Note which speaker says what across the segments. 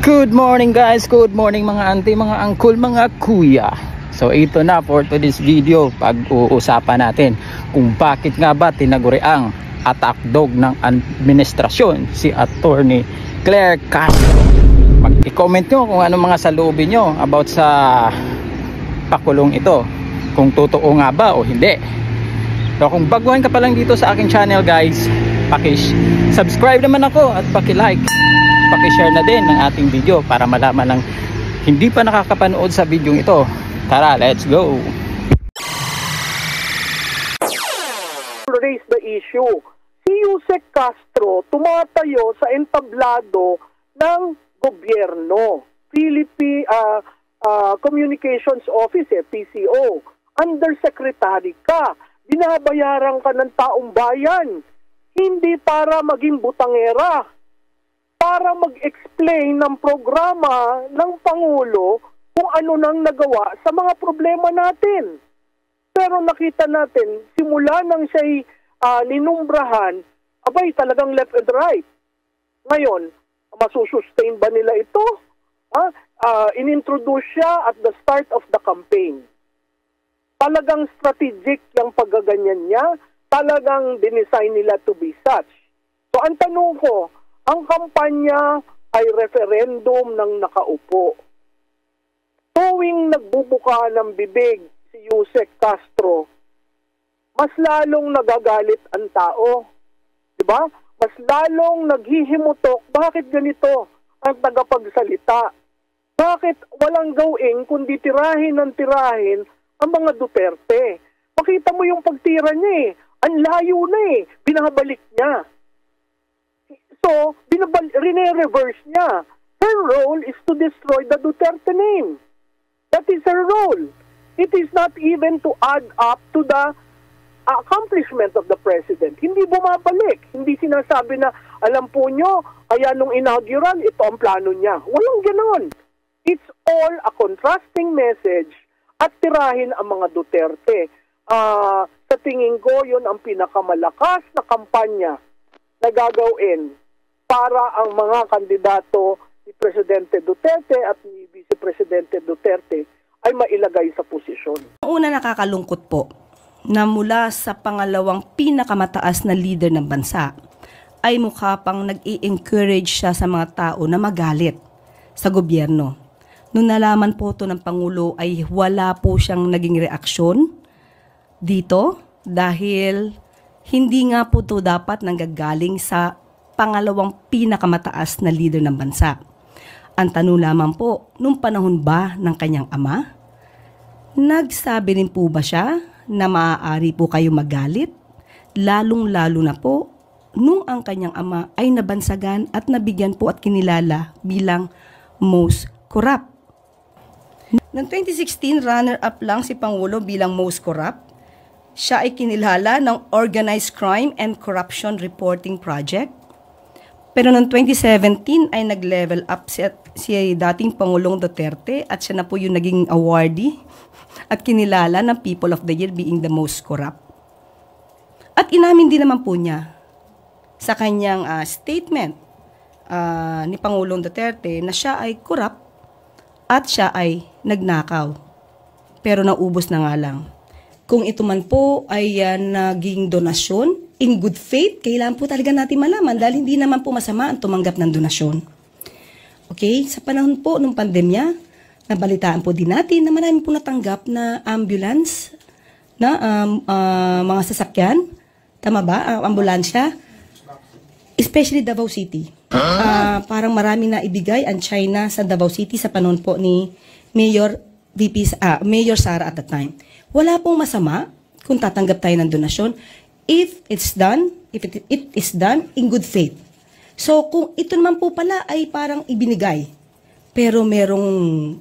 Speaker 1: Good morning guys, good morning mga auntie, mga uncle, mga kuya. So ito na for today's video, pag-uusapan natin kung bakit nga ba tinaguriang attack dog ng administrasyon si Attorney Claire Castro. Mag-comment nyo kung ano mga saloobin nyo about sa pakulong ito, kung totoo nga ba o hindi. So kung baguhan ka pa lang dito sa aking channel guys, subscribe naman ako at paki-like, paki-share na din ng ating video para malaman ng hindi pa nakakapanood sa video ito. Tara, let's go!
Speaker 2: Raise the issue. Si Yusek Castro tumatayo sa entablado ng gobyerno. Philippine Communications Office, PCO. Undersecretary ka. Binabayaran ka ng taong bayan. Hindi para maging butangera. Para mag-explain ng programa ng Pangulo kung ano nang nagawa sa mga problema natin. Pero nakita natin, simula nang siya'y ninumbrahan, abay talagang left and right. Ngayon, masusustain ba nila ito? Inintroduce siya at the start of the campaign. Talagang strategic yung paggaganyan niya, talagang dinesign nila to be such. So ang tanong ko, ang kampanya ay referendum ng nakaupo. Tuwing nagbubuka ng bibig si Yusek Castro, mas lalong nagagalit ang tao. Diba? Mas lalong naghihimutok, bakit ganito ang tagapagsalita? Bakit walang gawin kundi tirahin ng tirahin ang mga Duterte? Makita mo yung pagtira niya eh. Ang layo na eh. Binabalik niya. So, rene-reverse niya. Her role is to destroy the Duterte name. That is her role. It is not even to add up to the accomplishment of the president. Hindi bumabalik. Hindi sinasabi na, alam po nyo, kaya nung inaugural, ito ang plano niya. Walang ganon. It's all a contrasting message at tirahin ang mga Duterte. Sa tingin ko, yun ang pinakamalakas na kampanya na gagawin para ang mga kandidato ni Presidente Duterte at ni Vice Presidente Duterte ay mailagay sa posisyon.
Speaker 3: Una, nakakalungkot po na mula sa pangalawang pinakamataas na leader ng bansa ay mukha pang nag-i-encourage siya sa mga tao na magalit sa gobyerno. Nung nalaman po ito ng Pangulo ay wala po siyang naging reaksyon dito dahil hindi nga po ito dapat nanggagaling sa pangalawang pinakamataas na leader ng bansa. Ang tanong lamang po, nung panahon ba ng kanyang ama, nagsabi rin po ba siya na maaari po kayo magalit? Lalong-lalo na po nung ang kanyang ama ay nabansagan at nabigyan po at kinilala bilang most corrupt. Noong 2016, runner-up lang si Pangulo bilang most corrupt. Siya ay kinilala ng Organized Crime and Corruption Reporting Project. Pero noong 2017 ay nag-level up si dating Pangulong Duterte at siya na po yung naging awardee at kinilala ng People of the Year being the most corrupt. At inamin din naman po niya sa kanyang statement ni Pangulong Duterte na siya ay corrupt at siya ay nagnakaw. Pero naubos na nga lang. Kung ito man po ay naging donasyon, in good faith, kailangan po talaga natin malaman dahil hindi naman po masama ang tumanggap ng donasyon. Okay? Sa panahon po ng pandemya, nabalitaan po din natin na marami po natanggap na ambulance, na mga sasakyan, tama ba? Ambulansya, especially Davao City. Parang marami na ibigay ang China sa Davao City sa panahon po ni Mayor Sara at the time. Wala pong masama kung tatanggap tayo ng donasyon if it is done in good faith. So kung ito naman po pala ay parang ibinigay, pero merong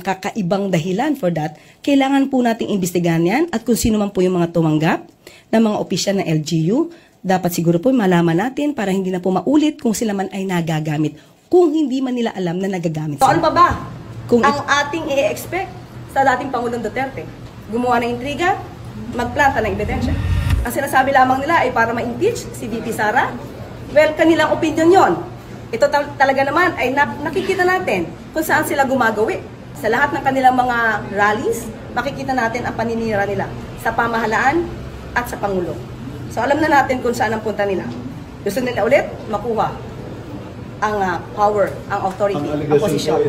Speaker 3: kakaibang dahilan for that, kailangan po nating imbestigahan yan at kung sino man po yung mga tumanggap ng mga opisyal ng LGU, dapat siguro po malaman natin para hindi na po maulit kung sila man ay nagagamit. Kung hindi man nila alam na nagagamit sila. So ano pa ba kung ang ating i-expect sa dating Pangulong Duterte? Gumawa ng intriga, magplanta ng ebidensya. Ang sinasabi lamang nila ay para ma-impeach si VP Sara. Well, kanilang opinion yon. Ito talaga naman ay nakikita natin kung saan sila gumagawi. Sa lahat ng kanilang mga rallies, makikita natin ang paninira nila sa pamahalaan at sa Pangulo. So alam na natin kung saan ang punta nila. Gusto nila ulit makuha ang power, ang authority, ang posisyon.